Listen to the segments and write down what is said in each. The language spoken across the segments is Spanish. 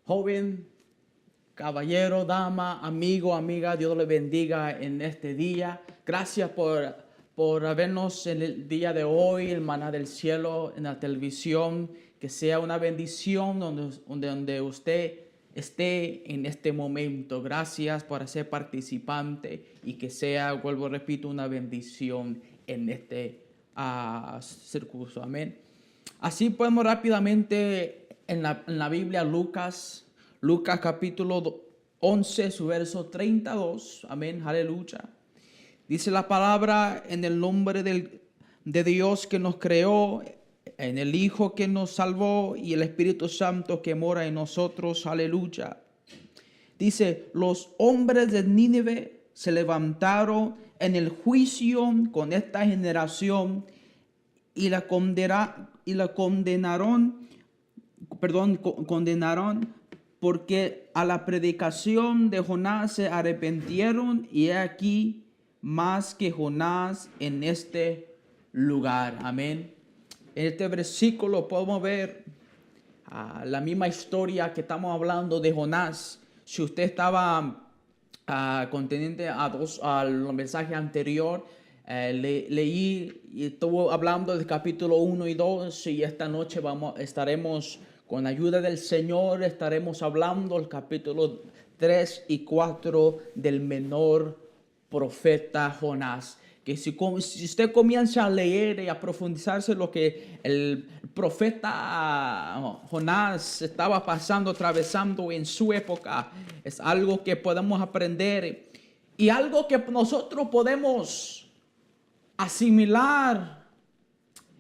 Joven, caballero, dama, amigo, amiga, Dios le bendiga en este día. Gracias por vernos en el día de hoy, el maná del cielo, en la televisión. Que sea una bendición donde usted esté en este momento. Gracias por ser participante y que sea, vuelvo, repito, una bendición en este circunstancia. Amén. Así podemos rápidamente en la Biblia, Lucas capítulo 11, su verso 32. Amén, aleluya. Dice la palabra: en el nombre de Dios que nos creó, en el Hijo que nos salvó y el Espíritu Santo que mora en nosotros. Aleluya. Dice: los hombres de Nínive se levantaron en el juicio con esta generación y la condenaron, porque a la predicación de Jonás se arrepintieron, y he aquí más que Jonás en este lugar. Amén. En este versículo podemos ver la misma historia que estamos hablando de Jonás. Si usted estaba contendiente al mensaje anterior, leí y estuvo hablando del capítulo 1 y 2, y esta noche estaremos, con la ayuda del Señor, estaremos hablando el capítulo 3 y 4 del menor profeta Jonás. Que si usted comienza a leer y a profundizarse lo que el profeta Jonás estaba atravesando en su época, es algo que podemos aprender y algo que nosotros podemos asimilar,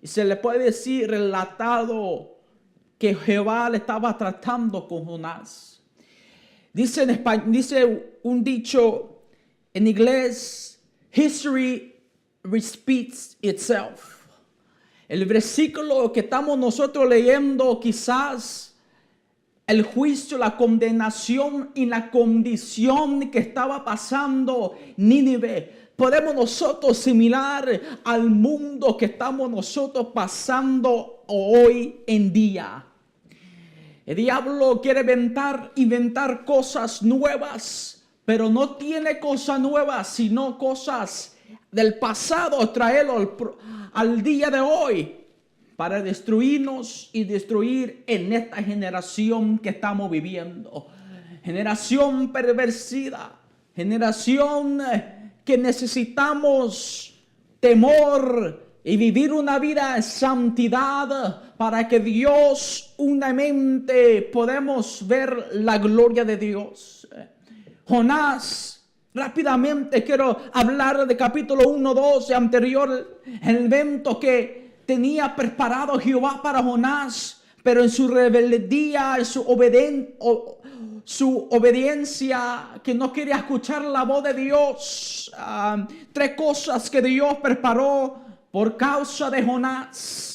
y se le puede decir relatado que Jehová le estaba tratando con Jonás. Dice un dicho en inglés: history repeats itself. El versículo que estamos nosotros leyendo, quizás el juicio, la condenación y la condición que estaba pasando Nínive, podemos nosotros similar al mundo que estamos nosotros pasando hoy en día. El diablo quiere inventar cosas nuevas, pero no tiene cosas nuevas, sino cosas del pasado, traerlo al día de hoy para destruirnos y destruir en esta generación que estamos viviendo. Generación perversida, generación que necesitamos temor y vivir una vida en santidad para que Dios unamente podamos ver la gloria de Dios. Jonás, rápidamente quiero hablar de capítulo 1, 2 anterior, el evento que tenía preparado Jehová para Jonás, pero en su rebeldía, en su obediencia, que no quería escuchar la voz de Dios. Tres cosas que Dios preparó por causa de Jonás.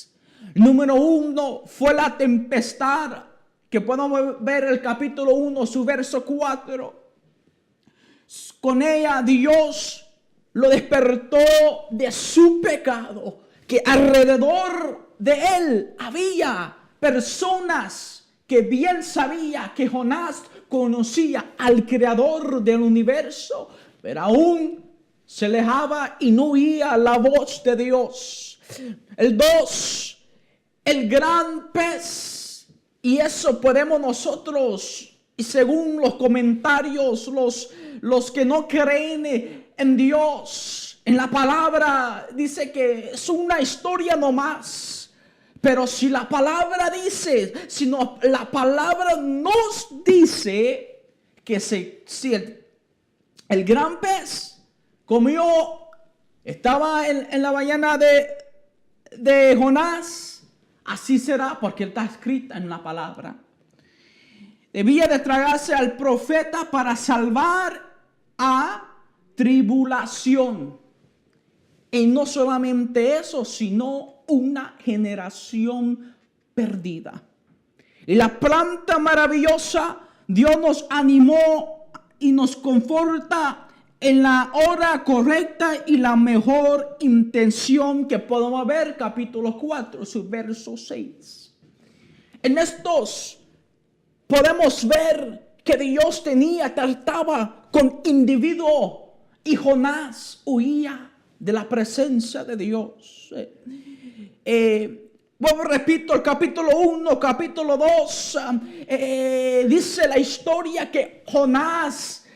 Número 1 fue la tempestad, que podemos ver el capítulo 1, su verso 4. Con ella Dios lo despertó de su pecado, que alrededor de él había personas que bien sabía que Jonás conocía al creador del universo, pero aún se alejaba y no oía la voz de Dios. El 2, el gran pez. Y eso podemos nosotros, y según los comentarios, los que no creen en Dios, en la palabra, dice que es una historia nomás. Pero si la palabra dice, la palabra nos dice que si el gran pez comió, estaba en la ballena de Jonás, así será, porque está escrita en la palabra. Debía de tragarse al profeta para salvar a tribulación. Y no solamente eso, sino una generación perdida. Y la planta maravillosa, Dios nos animó y nos conforta en la hora correcta y la mejor intención que podemos ver. Capítulo 4, su verso 6. En estos podemos ver que Dios trataba con individuo y Jonás huía de la presencia de Dios. Bueno, repito, el capítulo 1, capítulo 2, dice la historia que Jonás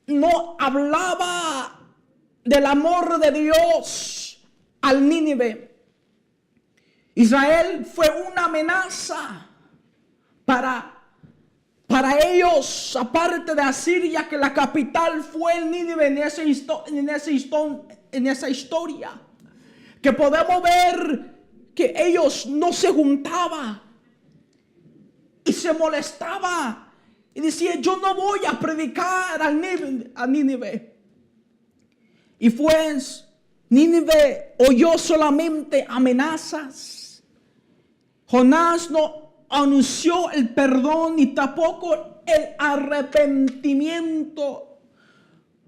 no hablaba del amor de Dios al Nínive. Israel fue una amenaza para ellos, aparte de Asiria, que la capital fue el Nínive en esa historia, que podemos ver que ellos no se juntaban y se molestaba y decía: yo no voy a predicar a Nínive. Y pues Nínive oyó solamente amenazas. Jonás no anunció el perdón ni tampoco el arrepentimiento.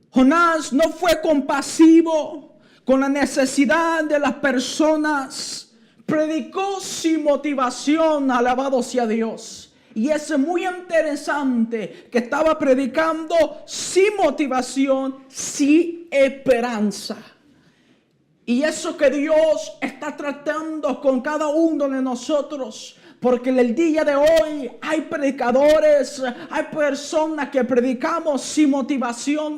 Jonás no fue compasivo con la necesidad de las personas. Predicó sin motivación, alabado sea Dios. Y es muy interesante que estaba predicando sin motivación, sin esperanza. Y eso que Dios está tratando con cada uno de nosotros. Porque en el día de hoy hay predicadores, hay personas que predicamos sin motivación,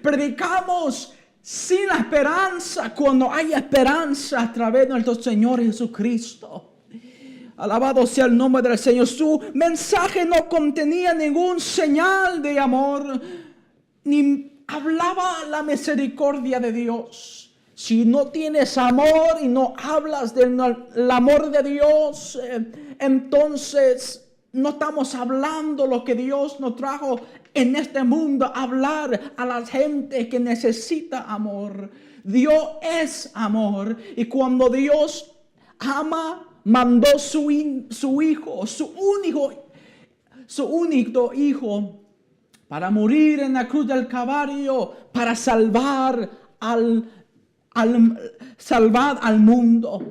predicamos sin la esperanza, cuando hay esperanza a través de nuestro Señor Jesucristo. Alabado sea el nombre del Señor. Su mensaje no contenía ningún señal de amor, ni hablaba la misericordia de Dios. Si no tienes amor y no hablas del amor de Dios, entonces no estamos hablando lo que Dios nos trajo en este mundo, hablar a la gente que necesita amor. Dios es amor, y cuando Dios ama, mandó su hijo, su único hijo, para morir en la cruz del Calvario, para salvar al mundo.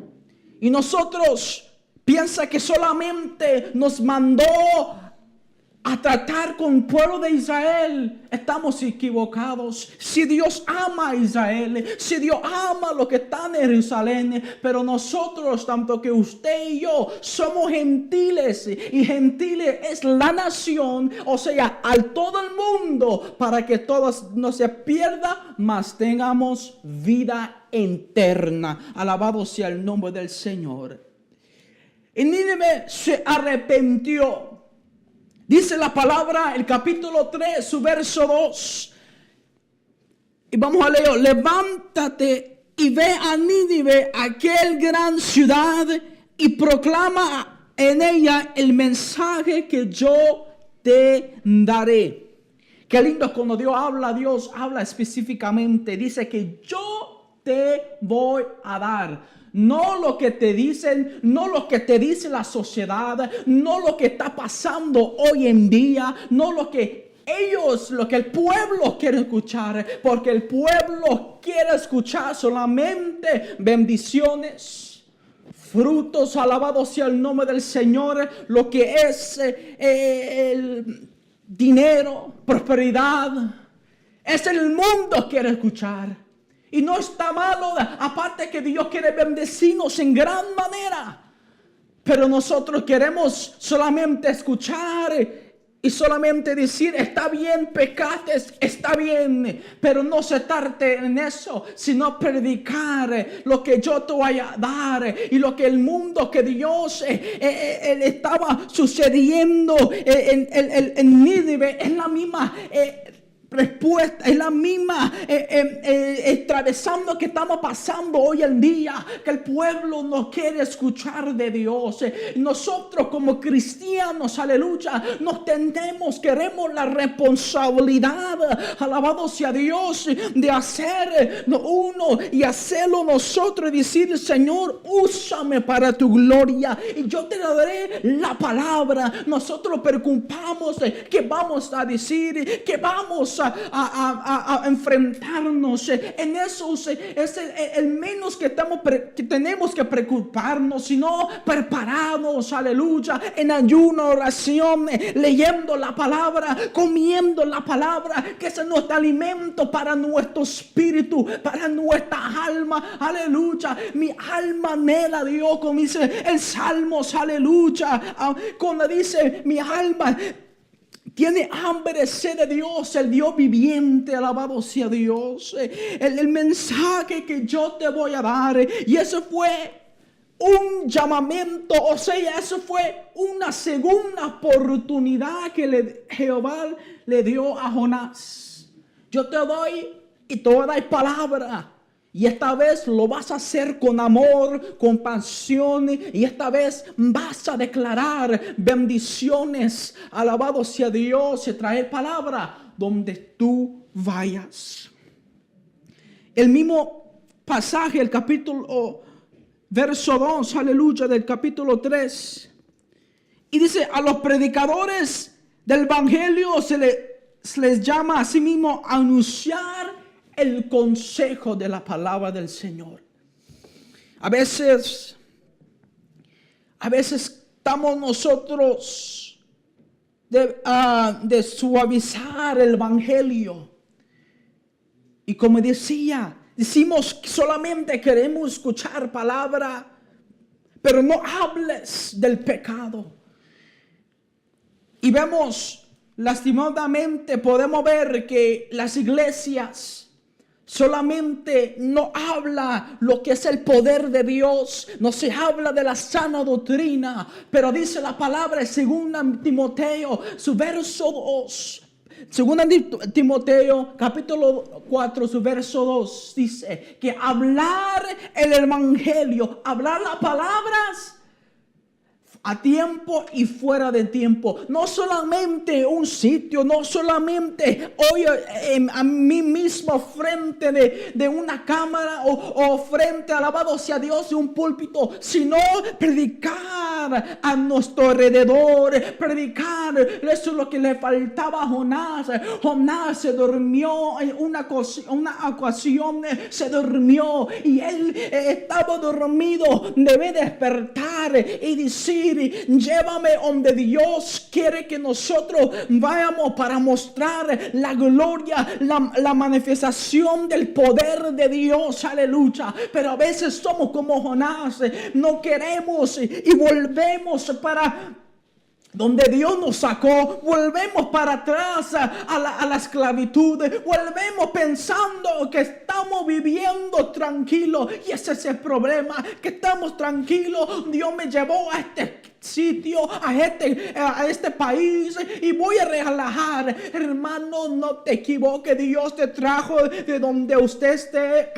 Y nosotros piensa que solamente nos mandó a tratar con el pueblo de Israel. Estamos equivocados. Si Dios ama a Israel, si Dios ama lo que está en Jerusalén, pero nosotros, tanto que usted y yo, somos gentiles, y gentiles es la nación, o sea, al todo el mundo, para que todos no se pierda, mas tengamos vida eterna. Alabado sea el nombre del Señor. Y Nínive se arrepintió. Dice la palabra, el capítulo 3, su verso 2. Y vamos a leer: levántate y ve a Nínive, aquel gran ciudad, y proclama en ella el mensaje que yo te daré. Qué lindo cuando Dios habla específicamente. Dice que yo te voy a dar. No lo que te dicen, no lo que te dice la sociedad, no lo que está pasando hoy en día, no lo que lo que el pueblo quiere escuchar, porque el pueblo quiere escuchar solamente bendiciones, frutos, alabado sea el nombre del Señor, lo que es el dinero, prosperidad. Es el mundo quiere escuchar. Y no está malo, aparte que Dios quiere bendecirnos en gran manera. Pero nosotros queremos solamente escuchar y solamente decir: está bien, pecaste, está bien. Pero no sentarte en eso, sino predicar lo que yo te voy a dar. Y lo que el mundo, que Dios estaba sucediendo en Nínive, es la misma respuesta, es la misma atravesando que estamos pasando hoy en día, que el pueblo no quiere escuchar de Dios. Nosotros como cristianos, aleluya, queremos la responsabilidad, alabado sea Dios, de hacer uno y hacerlo nosotros, y decir: Señor, úsame para tu gloria y yo te daré la palabra. Nosotros preocupamos que vamos a decir, que vamos a enfrentarnos. En eso es el menos que tenemos que preocuparnos, sino preparados, aleluya, en ayuno, oración, leyendo la palabra, comiendo la palabra, que es nuestro alimento para nuestro espíritu, para nuestra alma, aleluya. Mi alma anhela a Dios, como dice el Salmos, aleluya, cuando dice mi alma tiene hambre, sed de Dios, el Dios viviente, alabado sea Dios. El mensaje que yo te voy a dar, y eso fue un llamamiento, o sea, eso fue una segunda oportunidad que Jehová le dio a Jonás. Yo te doy y te voy a dar palabra. Y esta vez lo vas a hacer con amor, con pasión. Y esta vez vas a declarar bendiciones. Alabado sea Dios, y traer palabra donde tú vayas. El mismo pasaje, el capítulo, verso 2, aleluya, del capítulo 3. Y dice, a los predicadores del evangelio se les llama a sí mismo a anunciar el consejo de la palabra del Señor. A veces estamos nosotros de suavizar el evangelio. Y como decimos que solamente queremos escuchar palabra, pero no hables del pecado. Y vemos, lastimadamente, podemos ver que las iglesias solamente no habla lo que es el poder de Dios, no se habla de la sana doctrina, pero dice la palabra en 2 Timoteo, su verso 2. 2 Timoteo capítulo 4, su verso 2 dice que hablar el evangelio, hablar las palabras a tiempo y fuera de tiempo. No solamente un sitio, no solamente hoy a mí mismo frente de una cámara o frente, alabado sea Dios, de un púlpito, sino predicar a nuestro alrededor, predicar. Eso es lo que le faltaba a Jonás. Jonás se durmió en una ocasión, se durmió y él estaba dormido. Debe despertar y decir, llévame donde Dios quiere que nosotros vayamos para mostrar la gloria, la manifestación del poder de Dios, aleluya. Pero a veces somos como Jonás, no queremos y volvemos para donde Dios nos sacó, volvemos para atrás a la esclavitud, volvemos pensando que estamos viviendo tranquilos, y ese es el problema, que estamos tranquilos. Dios me llevó a este sitio, a este país, y voy a relajar. Hermano, no te equivoques, Dios te trajo de donde usted esté.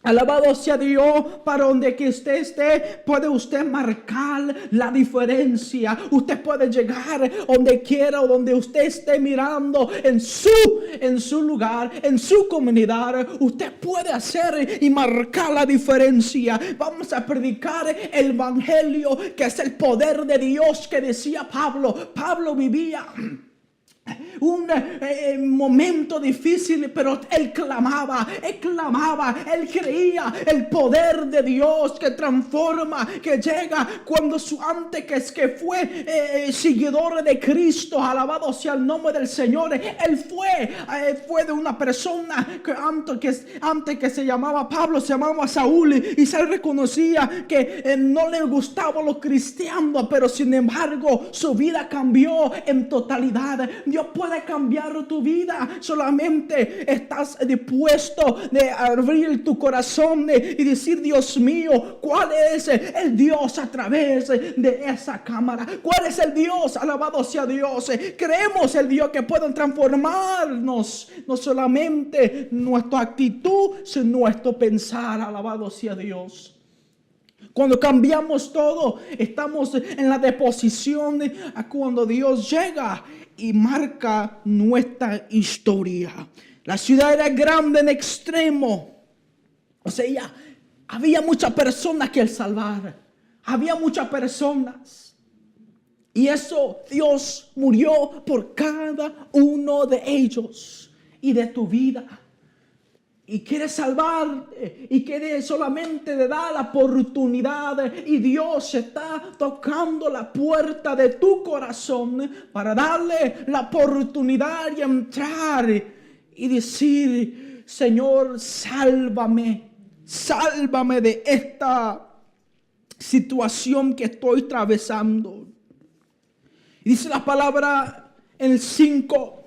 Alabado sea Dios, para donde que usted esté, puede usted marcar la diferencia. Usted puede llegar donde quiera o donde usted esté mirando en su lugar, en su comunidad. Usted puede hacer y marcar la diferencia. Vamos a predicar el evangelio, que es el poder de Dios, que decía Pablo. Pablo vivía un momento difícil, pero él clamaba, él creía el poder de Dios que transforma, que llega cuando antes que fue seguidor de Cristo, alabado sea el nombre del Señor. Él fue de una persona que antes que se llamaba Pablo, se llamaba Saúl, y se reconocía que no le gustaban los cristianos, pero sin embargo su vida cambió en totalidad. Dios puede cambiar tu vida, solamente estás dispuesto de abrir tu corazón y decir: Dios mío, ¿cuál es el Dios a través de esa cámara? ¿Cuál es el Dios? Alabado sea Dios. Creemos el Dios que puede transformarnos, no solamente nuestra actitud, sino nuestro pensar. Alabado sea Dios. Cuando cambiamos todo, estamos en la disposición a cuando Dios llega y marca nuestra historia. La ciudad era grande en extremo. O sea, había muchas personas que salvar. Había muchas personas. Y eso, Dios murió por cada uno de ellos. y de tu vida. Y quiere salvarte y quiere solamente de dar la oportunidad, y Dios está tocando la puerta de tu corazón para darle la oportunidad y entrar y decir: Señor, sálvame de esta situación que estoy atravesando. Y dice la palabra en el 5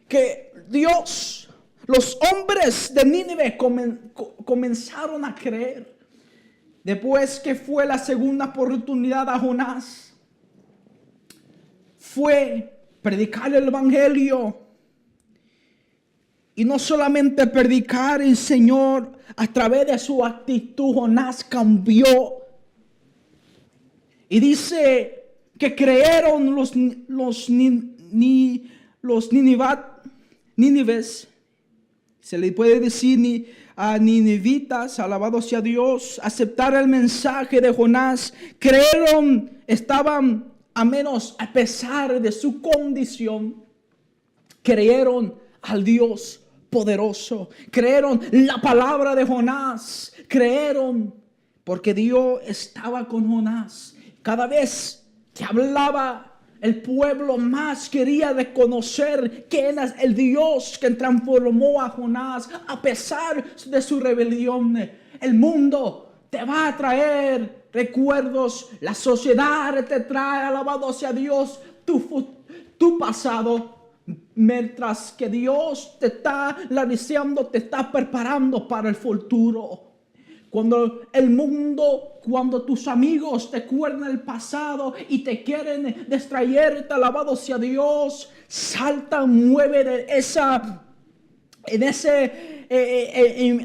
que los hombres de Nínive comenzaron a creer. Después que fue la segunda oportunidad a Jonás, fue predicar el evangelio. Y no solamente predicar, el Señor, a través de su actitud, Jonás cambió. Y dice que creyeron los nínives. Se le puede decir a ninivitas, alabado sea Dios, aceptar el mensaje de Jonás. Creyeron, estaban a menos a pesar de su condición. Creyeron al Dios poderoso. Creyeron la palabra de Jonás. Creyeron porque Dios estaba con Jonás. Cada vez que hablaba, el pueblo más quería reconocer que era el Dios que transformó a Jonás. A pesar de su rebelión, el mundo te va a traer recuerdos. La sociedad te trae, alabado sea Dios, tu pasado. Mientras que Dios te está diciendo, te está preparando para el futuro. Cuando el mundo, cuando tus amigos te cuernan el pasado y te quieren distraerte, alabado sea Dios, salta, mueve de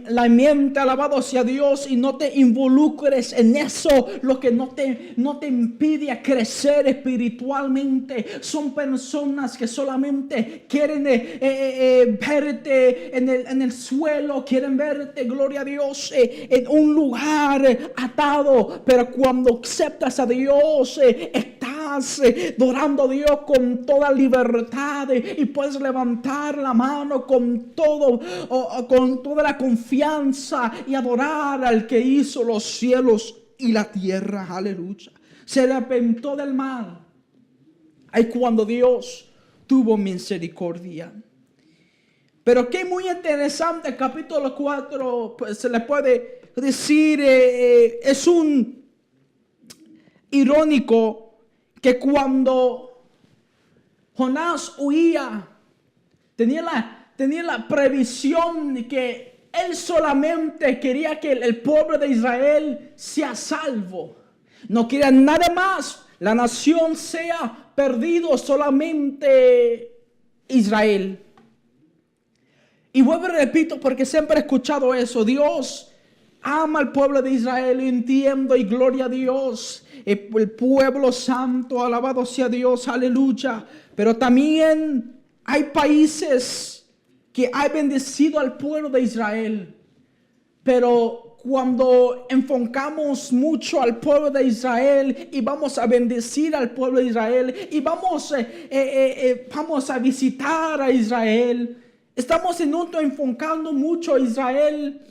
la mente, alabado sea Dios, y no te involucres en eso. Lo que no te impide a crecer espiritualmente son personas que solamente quieren verte en el suelo, quieren verte, gloria a Dios, en un lugar atado. Pero cuando aceptas a Dios, estás adorando a Dios con toda libertad, y puedes levantar la mano con con toda la confianza y adorar al que hizo los cielos y la tierra. Aleluya. Se arrepintió del mal. Ahí cuando Dios tuvo misericordia. Pero que muy interesante, el capítulo 4, pues se le puede decir, es un irónico que cuando Jonás huía, tenía la previsión de que él solamente quería que el pueblo de Israel sea salvo. No quería nada más. La nación sea perdido, solamente Israel. Y vuelvo y repito, porque siempre he escuchado eso. Dios ama al pueblo de Israel, entiendo, y gloria a Dios. El pueblo santo, alabado sea Dios, aleluya. Pero también hay países que ha bendecido al pueblo de Israel. Pero cuando enfocamos mucho al pueblo de Israel y vamos a bendecir al pueblo de Israel y vamos a visitar a Israel, estamos enfocando mucho a Israel.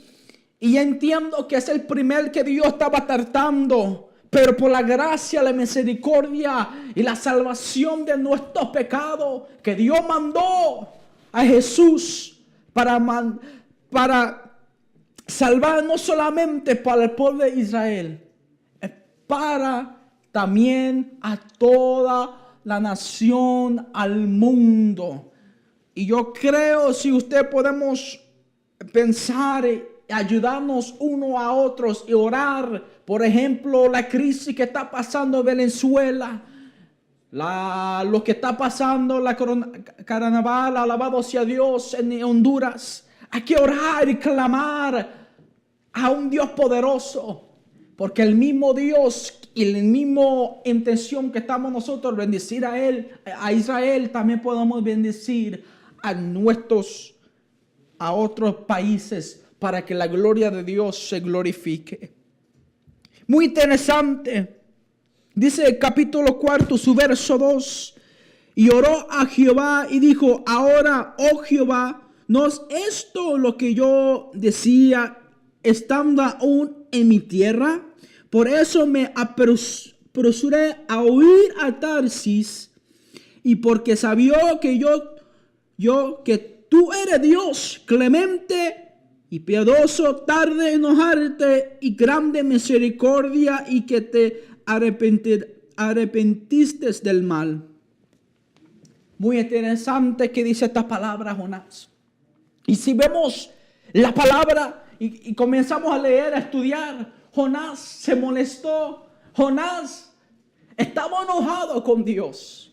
Y entiendo que es el primer que Dios estaba tratando. Pero por la gracia, la misericordia y la salvación de nuestros pecados, que Dios mandó a Jesús para salvar no solamente para el pueblo de Israel, para también a toda la nación, al mundo. Y yo creo, si usted podemos pensar y ayudarnos uno a otros y orar, por ejemplo, la crisis que está pasando en Venezuela, lo que está pasando, la carnaval, alabado sea Dios, en Honduras. Hay que orar y clamar a un Dios poderoso, porque el mismo Dios y la misma intención que estamos nosotros bendecir a Israel, también podemos bendecir a otros países, para que la gloria de Dios se glorifique. Muy interesante. Dice el capítulo 4, su verso 2. Y oró a Jehová y dijo: ahora, oh Jehová, ¿No es esto lo que yo decía estando aún en mi tierra? Por eso me apresuré a huir a Tarsis, y porque sabía que que tú eres Dios clemente y piadoso, tarde en enojarte y grande misericordia, y que te arrepentiste del mal. Muy interesante que dice esta palabra, Jonás. Y si vemos la palabra y comenzamos a leer, a estudiar, Jonás se molestó. Jonás estaba enojado con Dios.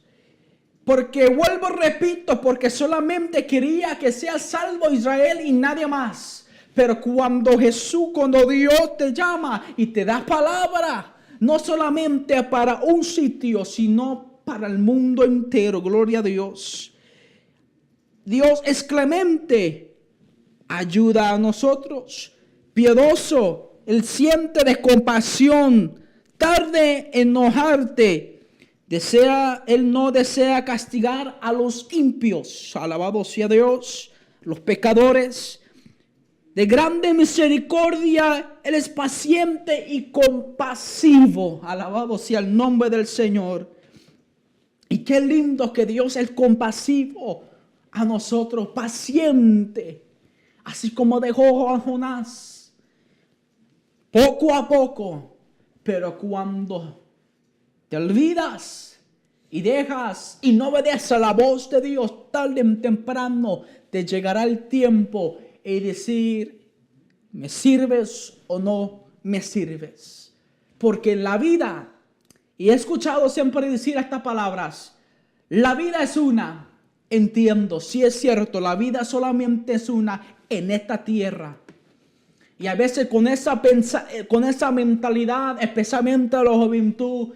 Porque vuelvo, repito, porque solamente quería que sea salvo Israel y nadie más. Pero cuando Dios te llama y te da palabra, no solamente para un sitio, sino para el mundo entero. Gloria a Dios. Dios es clemente, ayuda a nosotros. Piadoso, Él siente de compasión, tarde en enojarte. Él no desea castigar a los impios. Alabado sea Dios, los pecadores. De grande misericordia, Él es paciente y compasivo. Alabado sea el nombre del Señor. Y qué lindo que Dios es compasivo a nosotros, paciente. Así como dejó a Jonás. Poco a poco. Pero cuando te olvidas y dejas y no obedeces a la voz de Dios, tarde o temprano te llegará el tiempo y decir, ¿me sirves o no me sirves? Porque en la vida, y he escuchado siempre decir estas palabras, la vida es una, entiendo, sí es cierto, la vida solamente es una en esta tierra. Y a veces con esa mentalidad, especialmente la juventud,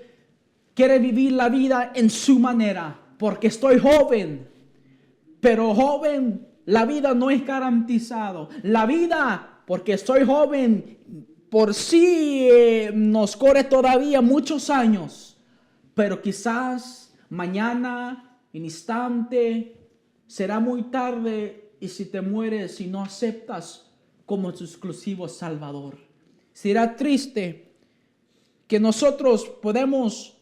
quiere vivir la vida en su manera, porque estoy joven. Pero joven, la vida no es garantizado. La vida, porque estoy joven, por sí nos corre todavía muchos años. Pero quizás mañana, en instante, será muy tarde. Y si te mueres y no aceptas como tu exclusivo Salvador, será triste que nosotros podemos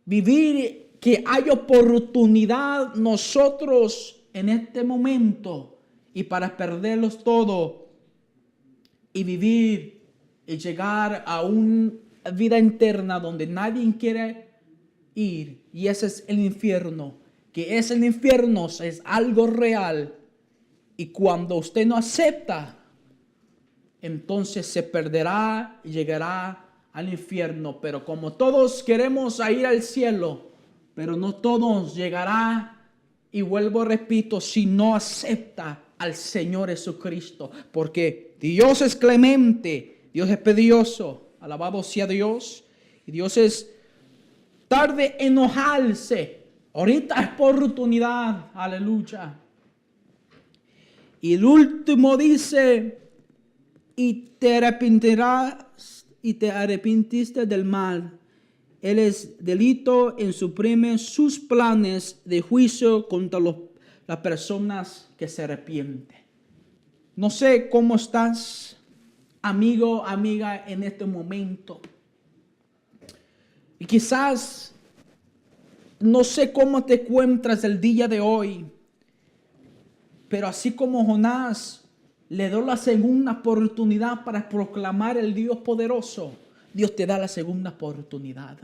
vivir, que hay oportunidad nosotros en este momento y para perderlos todo y vivir y llegar a una vida eterna donde nadie quiere ir, y ese es el infierno, que es el infierno, es algo real, y cuando usted no acepta, entonces se perderá y llegará al infierno. Pero como todos queremos ir al cielo, pero no todos llegará. Y vuelvo, repito, si no acepta al Señor Jesucristo. Porque Dios es clemente, Dios es piadoso, alabado sea Dios. Y Dios es tarde en enojarse. Ahorita es oportunidad, aleluya. Y el último dice, y te arrepentiste del mal. Él es delito en suprime sus planes de juicio contra las personas que se arrepienten. No sé cómo estás, amigo, amiga, en este momento. Y quizás no sé cómo te encuentras el día de hoy. Pero así como Jonás le dio la segunda oportunidad para proclamar el Dios poderoso, Dios te da la segunda oportunidad.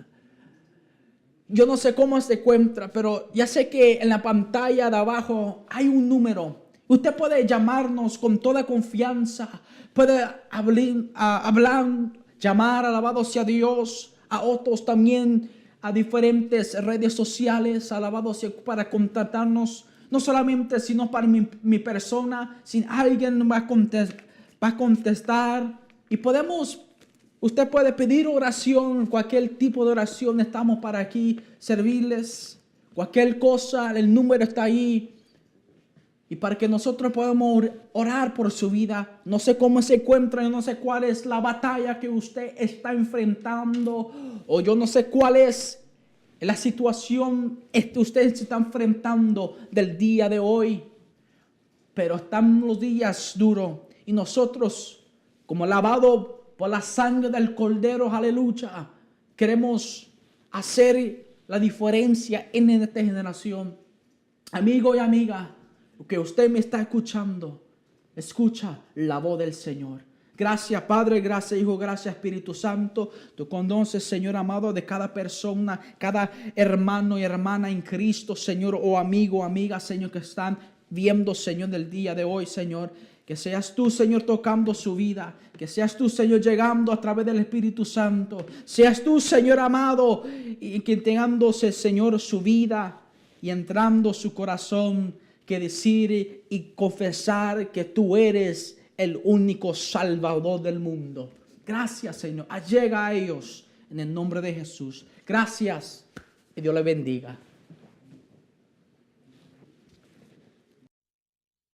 Yo no sé cómo se encuentra, pero ya sé que en la pantalla de abajo hay un número. Usted puede llamarnos con toda confianza. Puede hablar, llamar, alabado sea Dios, a otros también, a diferentes redes sociales, alabado sea, para contactarnos. No solamente, sino para mi persona, si alguien va a contestar. Y usted puede pedir oración, cualquier tipo de oración, estamos para aquí servirles. Cualquier cosa, el número está ahí. Y para que nosotros podamos orar por su vida. No sé cómo se encuentra, yo no sé cuál es la batalla que usted está enfrentando. O yo no sé cuál es la situación que usted se está enfrentando del día de hoy. pero están los días duros y nosotros, como lavado por la sangre del Cordero, aleluya, queremos hacer la diferencia en esta generación. Amigo y amiga, que usted me está escuchando, escucha la voz del Señor. Gracias Padre, gracias Hijo, gracias Espíritu Santo. Tú conoces, Señor amado, de cada persona, cada hermano y hermana en Cristo, Señor, o amigo, amiga, Señor, que están viendo, Señor, del día de hoy, Señor. Que seas tú, Señor, tocando su vida. Que seas tú, Señor, llegando a través del Espíritu Santo. Seas tú, Señor amado, y que tengándose, Señor, su vida y entrando su corazón, que decir y confesar que tú eres el único Salvador del mundo. Gracias, Señor. Llega a ellos en el nombre de Jesús. Gracias y Dios les bendiga.